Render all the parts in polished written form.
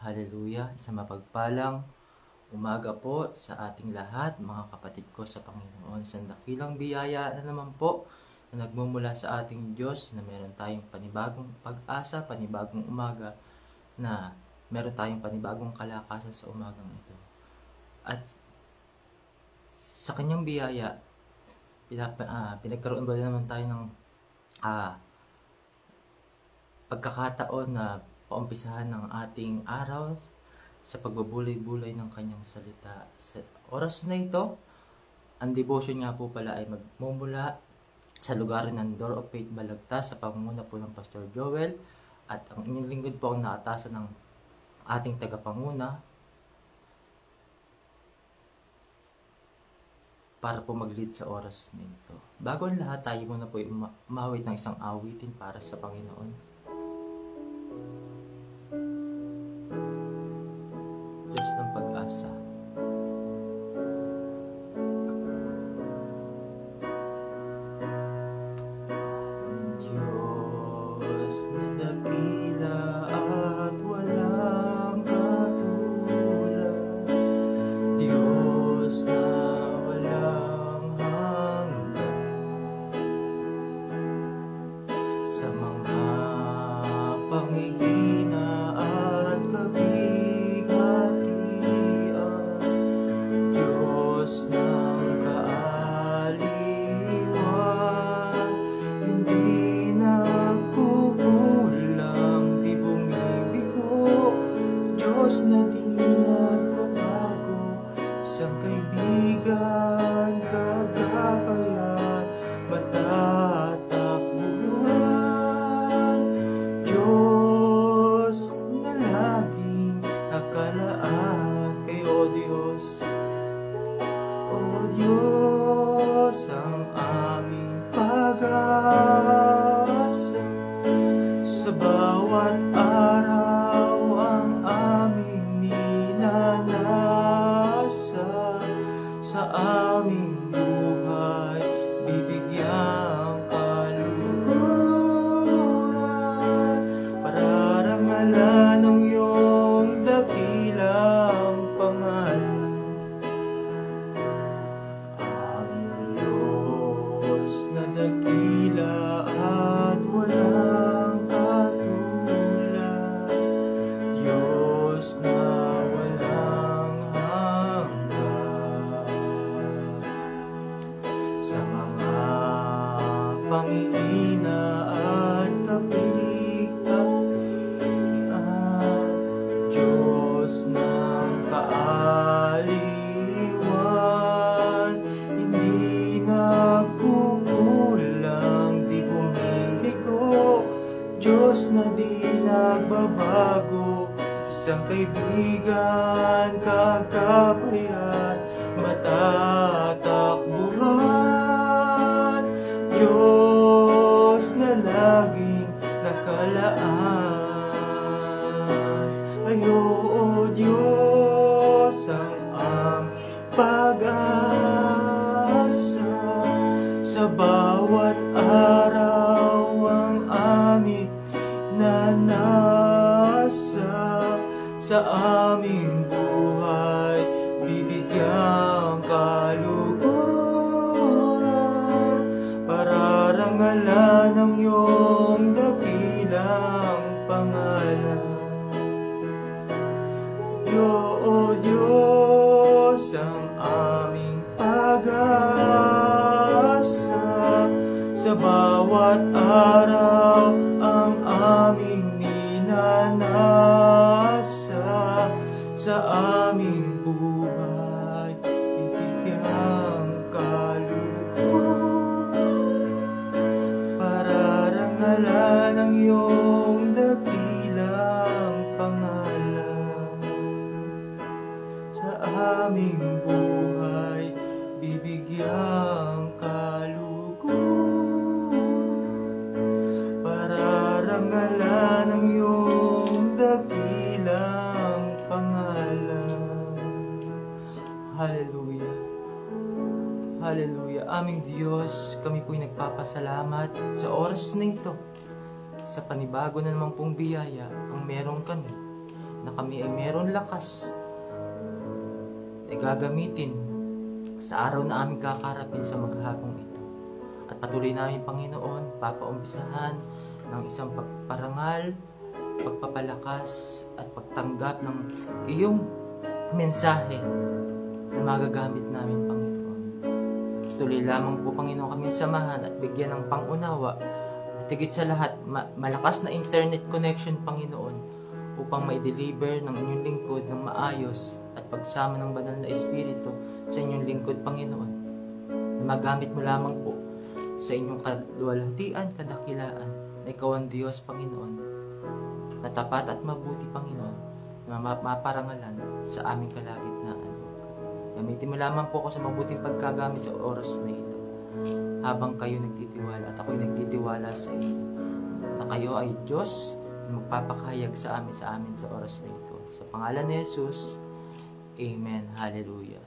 Hallelujah! Isang mapagpalang umaga po sa ating lahat, mga kapatid ko sa Panginoon. Sa dakilang biyaya na naman po na nagmumula sa ating Diyos na meron tayong panibagong pag-asa, panibagong umaga, na meron tayong panibagong kalakasan sa umagang ito. At sa kanyang biyaya, pinagkaroon ba naman tayo ng pagkakataon na paumpisahan ng ating araw sa pagbubulay-bulay ng kanyang salita. Sa oras na ito, ang devotion nga po pala ay magmumula sa lugar ng Door of Faith Balagtas sa pangunguna po ng Pastor Joel, at ang inyong lingkod po ang naatasan ng ating tagapanguna para po mag-lead sa oras na ito. Bago ang lahat, tayo muna po umawit ng isang awitin para sa Panginoon. Diyos ng pag-asa. Diyos na dakila at walang katulad, Diyos na walang hanggan, sa mga pangihina at kabighatian, Diyos ng kaaliwan, hindi nagkukulang, di bumibigo, Diyos na di nagbabago, isang kaibigan, kagabay at matatakbuhan, Diyos na laging nakalaan kayo, O Diyos. O Diyos, ang aming pag-asa, sa bawat araw ang aming ninanasa, sa aming buhay bibigyang kaluguran, pararangalan ng iyong dakilang pangalan. Aming Diyos na dakila at walang katulad, Diyos na walang hanggan, sa mga pangihina at kabighatian, Diyos ng kaaliwan, hindi nagkukulang, di bumibigo, Diyos na di nagbabago, isang kaibigan, kagabay at matatakbuhan, Diyos na laging nakalaan. Ayo, O Diyos, ang pag-asa, sa bawat araw ang aming nanasa, sa aming buhay bibigyang kaluguran, pararangalan ng iyong dakilang pangalan. O Diyos, ang aming pag-asa, sa bawat araw ang aming ninanasa, sa aming buhay bibigyang kaluguran, pararangalan ng iyong dakilang pangalan, sa aming buhay bibigyang kaluguran, pararangalan ng iyong dakilang pangalan. Hallelujah! Hallelujah! Aming Diyos, kami po'y nagpapasalamat sa oras na ito, sa panibago na naman pong biyaya ang meron kami na kami ay meron lakas ay gagamitin sa araw na aming kakaharapin sa maghapong ito. At patuloy namin, Panginoon, papaumpisahan ng isang pagparangal, pagpapalakas at pagtanggap ng iyong mensahe na magagamit namin, Panginoon. Tuloy lamang po, Panginoon, kami samahan at bigyan ng pangunawa at higit sa lahat, malakas na internet connection, Panginoon, upang mai-deliver ng inyong lingkod ng maayos at pagsama ng banal na Espiritu sa inyong lingkod, Panginoon, na magamit mo lamang po sa inyong kaluwalhatian, kadakilaan, na ikaw ang Diyos, Panginoon, na tapat at mabuti, Panginoon, na maparangalan sa aming kalagitnaan. Gamitin mo lamang po ako sa mabuting pagkagamit sa oras na ito, habang kayo nagtitiwala at ako'y nagtitiwala sa inyo, na kayo ay Diyos na magpapakahayag sa amin sa oras na ito. Sa pangalan ni Jesus, Amen. Hallelujah.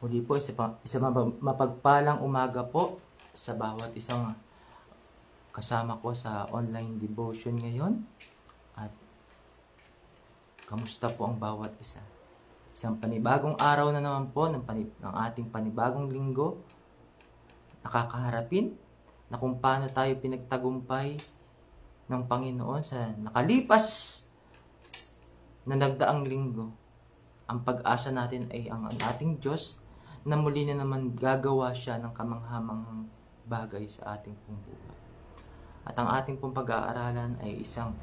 Muli po, isa mapagpalang umaga po sa bawat isang kasama ko sa online devotion ngayon. At kamusta po ang bawat isa? Isang panibagong araw na naman po ng ating panibagong linggo, nakakaharapin na kung paano tayo pinagtagumpay ng Panginoon sa nakalipas na nagdaang linggo. Ang pag-asa natin ay ang ating Diyos na muli na naman gagawa siya ng kamanghamanghang bagay sa ating pong buhay. At ang ating pong pag-aaralan ay isang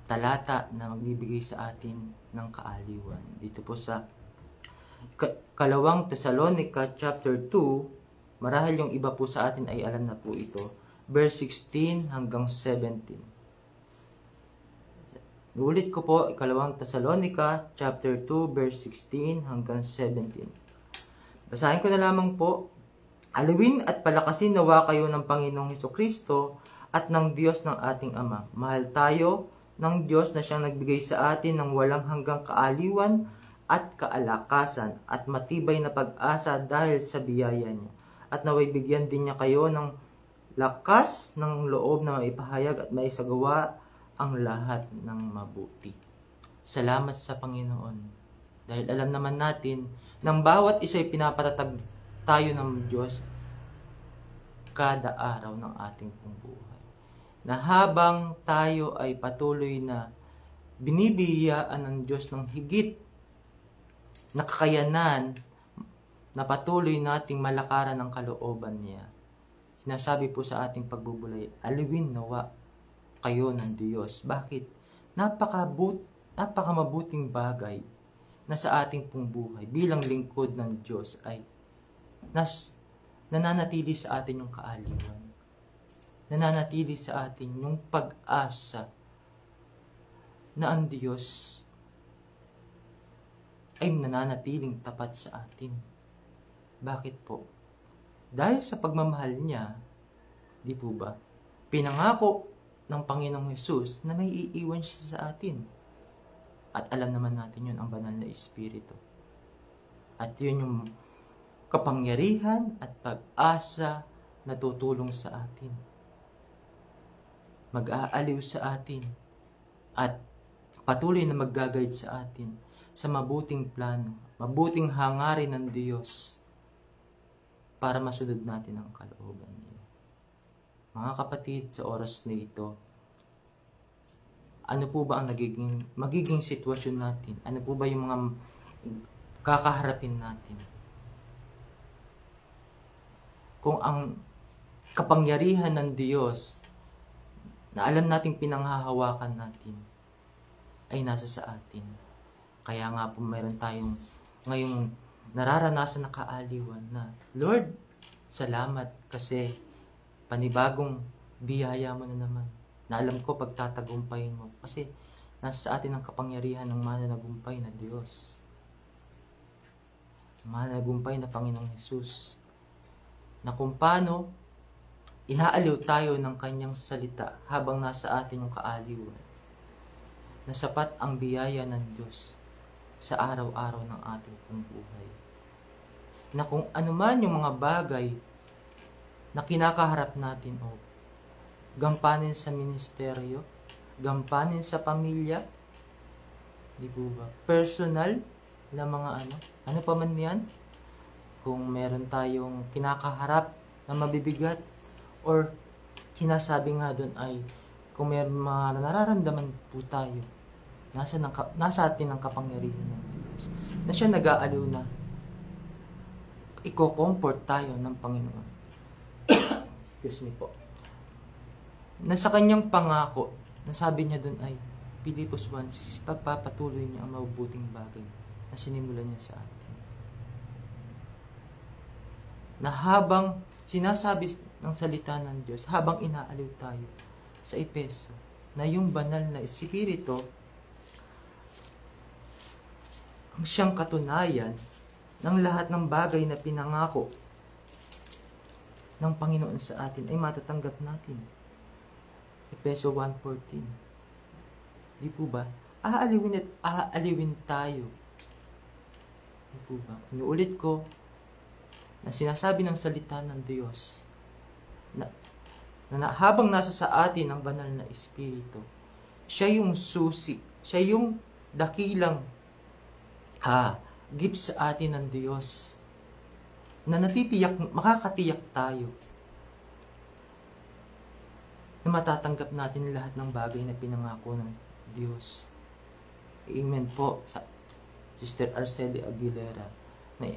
talata na magbibigay sa atin ng kaaliwan. Dito po sa Kalawang Thessalonica chapter 2, marahil yung iba po sa atin ay alam na po ito, verse 16 hanggang 17. Ulit ko po, Kalawang Thessalonica chapter 2, verse 16 hanggang 17. Basahin ko na lamang po. Alawin at palakasin nawa kayo ng Panginoong Hesukristo at ng Diyos ng ating Ama. Mahal tayo ng Diyos na siyang nagbigay sa atin ng walang hanggang kaaliwan at kaalakasan at matibay na pag-asa dahil sa biyaya niya. At naway bigyan din niya kayo ng lakas ng loob na maipahayag at maisagawa ang lahat ng mabuti. Salamat sa Panginoon. Dahil alam naman natin, ng bawat isa'y pinapatatag tayo ng Diyos kada araw ng ating pong buhay. Na habang tayo ay patuloy na binibiyayaan ng Diyos ng higit na kakayanan na patuloy nating malakaran ng kalooban niya. Sinasabi po sa ating pagbubulay, aliwin nawa kayo ng Diyos. Bakit? Napakamabuting bagay na sa ating pong buhay bilang lingkod ng Diyos ay nananatili sa atin yung kaaliwan. Nananatili sa atin yung pag-asa na ang Diyos ay nananatiling tapat sa atin. Bakit po? Dahil sa pagmamahal niya, di po ba, pinangako ng Panginoong Hesus na may iiwan siya sa atin. At alam naman natin yun, ang banal na Espiritu. At yun yung kapangyarihan at pag-asa na tutulong sa atin. Mag-aaliw sa atin at patuloy na mag-guide sa atin sa mabuting plano, mabuting hangarin ng Diyos para masunod natin ang kalooban niya. Mga kapatid, sa oras na ito, ano po ba ang magiging sitwasyon natin? Ano po ba yung mga kakaharapin natin? Kung ang kapangyarihan ng Diyos na alam nating pinanghahawakan natin ay nasa sa atin. Kaya nga po mayroon tayong ngayong nararanasan na kaaliwan na, Lord, salamat kasi panibagong biyaya mo na naman. Na alam ko pagtatagumpayin mo kasi nasa sa atin ang kapangyarihan ng mananagumpay na Diyos. Mananagumpay na Panginoong Hesus. Na kung paano inaaliw tayo ng kanyang salita habang nasa atin yung kaaliwan. Na sapat ang biyaya ng Diyos sa araw-araw ng ating pong buhay. Na kung anuman yung mga bagay na kinakaharap natin o gampanin sa ministeryo, gampanin sa pamilya, di po ba? Personal na mga ano pa man yan, kung meron tayong kinakaharap na mabibigat, or sinasabi nga doon ay, kung meron mga nararamdaman po tayo, nasa atin ang kapangyarihan ng Diyos, na siya nag-aaliw na i-comfort tayo ng Panginoon. Excuse me po. Na sa kanyang pangako, nasabi niya doon ay, Pilipos 1:6, pagpapatuloy niya ang mabubuting bagay na sinimulan niya sa atin. Na habang sinasabi ng salita ng Diyos, habang inaaliw tayo sa Epeso, na yung banal na Espiritu ang siyang katunayan ng lahat ng bagay na pinangako ng Panginoon sa atin ay matatanggap natin. Epeso 1:14. Di po ba? Aaliwin at aaliwin tayo. Di po ba? Inuulit ko na sinasabi ng salita ng Diyos na habang nasa sa atin ang banal na Espiritu, siya yung susi, siya yung dakilang gift sa atin ng Diyos na makakatiyak tayo na matatanggap natin lahat ng bagay na pinangako ng Diyos. Amen po sa Sister Arceli Aguilera na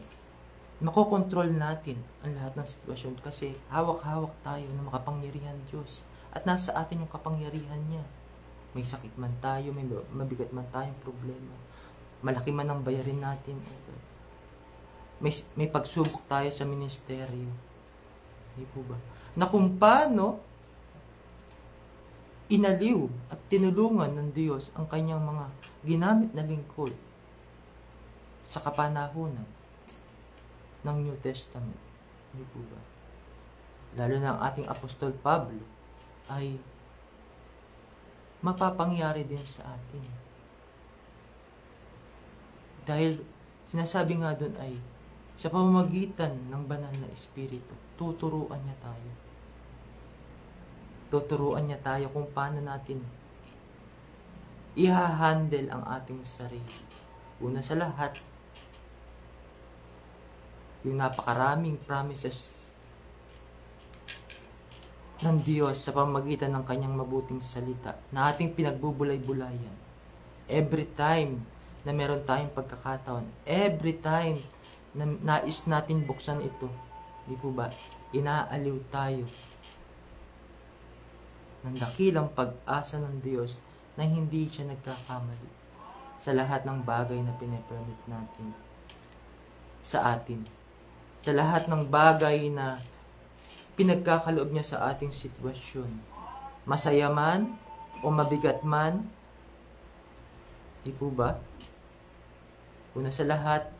makokontrol natin ang lahat ng sitwasyon kasi hawak-hawak tayo ng makapangyarihan Diyos at nasa atin yung kapangyarihan niya. May sakit man tayo, may mabigat man tayong problema, malaki man ang bayarin natin, may pagsubok tayo sa ministeryo. Hindi po ba? Na kung paano inaliw at tinulungan ng Diyos ang kanyang mga ginamit na lingkod sa kapanahunan ng New Testament. Hindi po ba? Lalo na ang ating Apostol Pablo ay mapapangyari din sa atin. Dahil sinasabi nga doon ay sa pamamagitan ng banal na Espiritu, tuturuan niya tayo. Tuturuan niya tayo kung paano natin i-handle ang ating sarili. Una sa lahat, yung napakaraming promises ng Diyos sa pamamagitan ng kanyang mabuting salita na ating pinagbubulay-bulayan. Every time na meron tayong pagkakataon, every time na nais natin buksan ito, di po ba, inaaliw tayo ng dakilang pag-asa ng Diyos na hindi siya nagkakamali sa lahat ng bagay na pinapermit natin sa atin. Sa lahat ng bagay na pinagkakaloob niya sa ating sitwasyon. Masaya man o mabigat man, di po ba? Una sa lahat,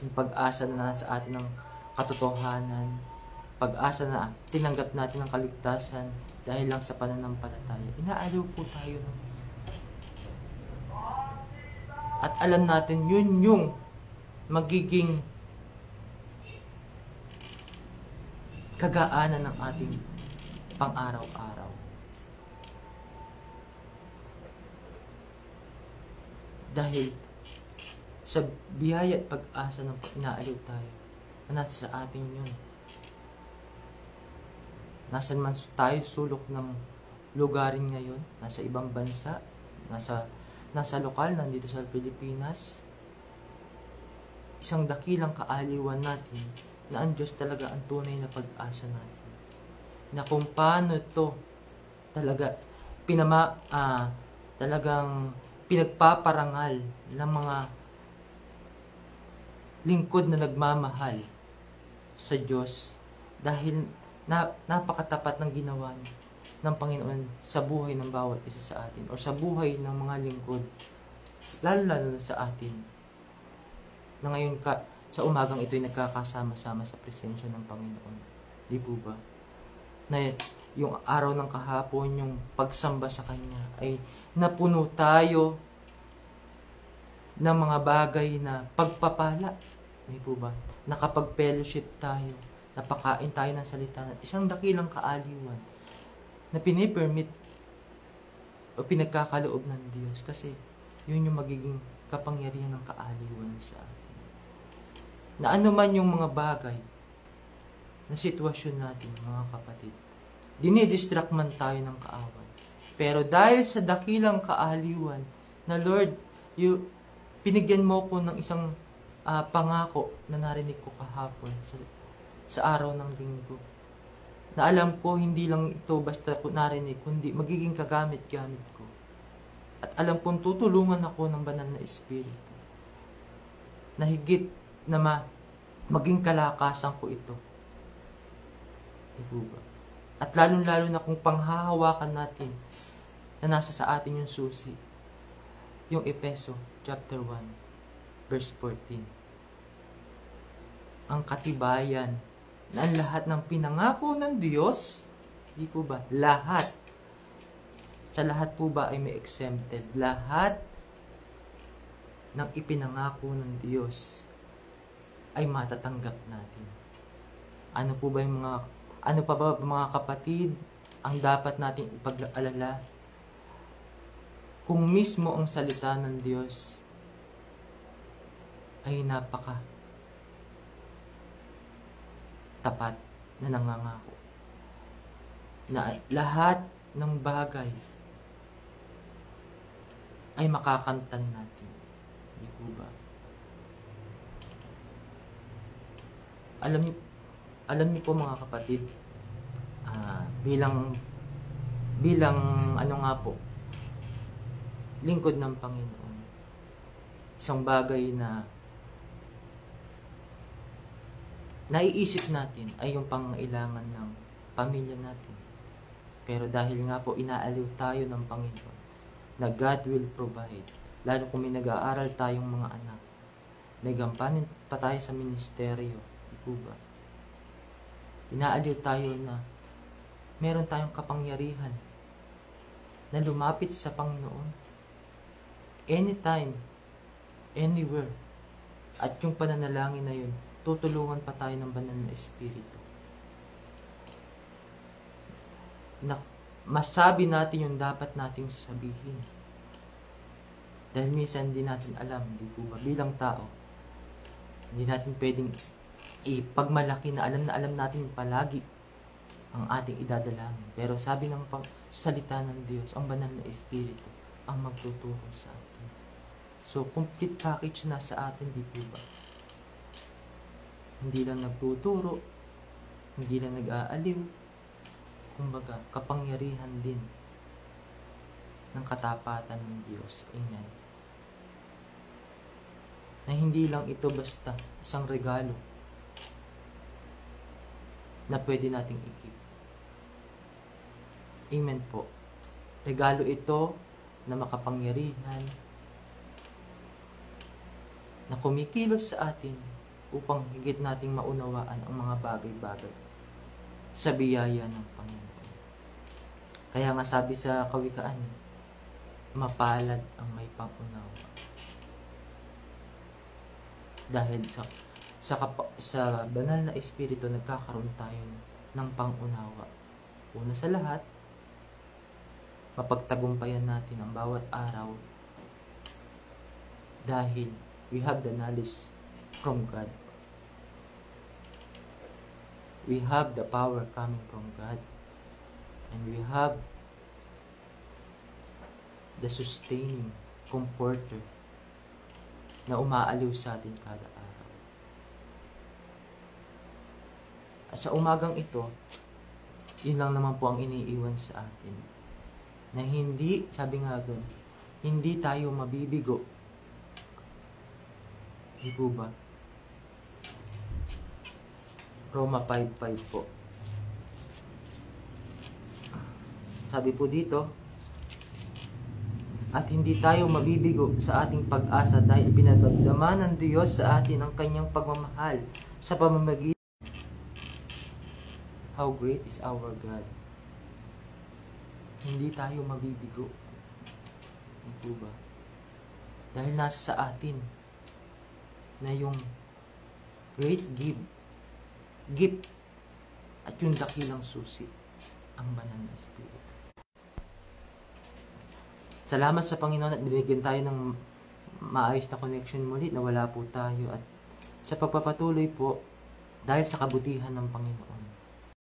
yung pag-asa na nasa atin ng katotohanan, pag-asa na tinanggap natin ang kaligtasan dahil lang sa pananampalataya. Inaaliw po tayo. At alam natin, yun yung magiging kagaanan ng ating pang-araw-araw. Dahil sa biyaya at pag-asa ng inaaliw tayo, na nasa sa atin yun. Nasaan man tayo sulok ng lugarin ngayon, nasa ibang bansa, nasa lokal, nandito sa Pilipinas, isang dakilang kaaliwan natin na ang Diyos talaga ang tunay na pag-asa natin. Na kung paano ito talaga talagang pinagpaparangal ng mga lingkod na nagmamahal sa Diyos dahil napakatapat ng ginawa ng Panginoon sa buhay ng bawat isa sa atin o sa buhay ng mga lingkod, lalo na sa atin na ngayon sa umagang ito ay nagkakasama-sama sa presensya ng Panginoon. Di po ba? Na yung araw ng kahapon, yung pagsamba sa Kanya ay napuno tayo ng mga bagay na pagpapala. Di po ba? Nakapag-fellowship tayo. napakain tayo ng salita ng isang dakilang kaaliwan na pinipermit o pinagkakaloob ng Diyos kasi yun yung magiging kapangyarihan ng kaaliwan sa atin. Na ano man yung mga bagay na sitwasyon natin, mga kapatid, dinidistract man tayo ng kaaway. Pero dahil sa dakilang kaaliwan na Lord, pinigyan mo ko ng isang pangako na narinig ko kahapon sa araw ng linggo. Na alam ko, hindi lang ito basta ko narinig, kundi magiging kagamit-gamit ko. At alam kong tutulungan ako ng banal na Espiritu. Na higit na maging kalakasan ko ito. Diba? At lalong-lalo na kung panghahawakan natin na nasa sa atin yung susi. Yung Efeso, chapter 1, verse 14. Ang katibayan na ang lahat ng pinangako ng Diyos, di po ba? Lahat. Sa lahat po ba ay may exempted? Lahat ng ipinangako ng Diyos ay matatanggap natin. Ano pa ba mga kapatid ang dapat nating ipag-alala? Kung mismo ang salita ng Diyos ay napaka tapat na nangangako na lahat ng bagay ay makakamtan natin. Di po ba? Alam niyo po mga kapatid, bilang ano nga po, lingkod ng Panginoon, isang bagay na naiisip natin ay yung pangailangan ng pamilya natin. Pero dahil nga po inaaliw tayo ng Panginoon na God will provide, lalo kung may nag-aaral tayong mga anak, may gampanin pa tayo sa ministeryo, di po ba? Inaaliw tayo na meron tayong kapangyarihan na lumapit sa Panginoon anytime, anywhere. At yung pananalangin na yun, tutulungan pa tayo ng banal na Espiritu. Na masabi natin yung dapat nating sabihin. Dahil minsan hindi natin alam, di po ba? Bilang tao, hindi natin pwedeng ipagmalaki na alam natin palagi ang ating idadalangin. Pero sabi ng salita ng Diyos, ang banal na Espiritu ang magtuturo sa atin. So, complete package na sa atin, di po ba? Hindi lang nagtuturo, hindi lang nag-aaliw, kumbaga, kapangyarihan din ng katapatan ng Diyos. Amen. Na hindi lang ito basta isang regalo na pwede nating ikip. Amen po. Regalo ito na makapangyarihan, na kumikilos sa atin upang higit nating maunawaan ang mga bagay-bagay sa biyaya ng Panginoon. Kaya nga sabi sa Kawikaan, mapalad ang may pangunawa. Dahil sa banal na Espiritu, nagkakaroon tayo ng pangunawa. Una sa lahat, mapagtagumpayan natin ang bawat araw dahil we have the knowledge from God. We have the power coming from God. And we have the sustaining comforter na umaaliw sa atin kada araw. At sa umagang ito, yun lang naman po ang iniiwan sa atin. Na hindi, sabi nga doon, hindi tayo mabibigo. Di po ba? Roma 5:5 po. Sabi po dito, at hindi tayo mabibigo sa ating pag-asa dahil pinagdamdaman ng Diyos sa atin ang kanyang pagmamahal sa pamamagitan. How great is our God. Hindi tayo mabibigo. Di po ba? Dahil nasa sa atin na yung great gift at yung dakilang susi, ang banal na Espiritu. Salamat sa Panginoon at binigyan tayo ng maayos na connection muli na wala po tayo at sa pagpapatuloy po dahil sa kabutihan ng Panginoon.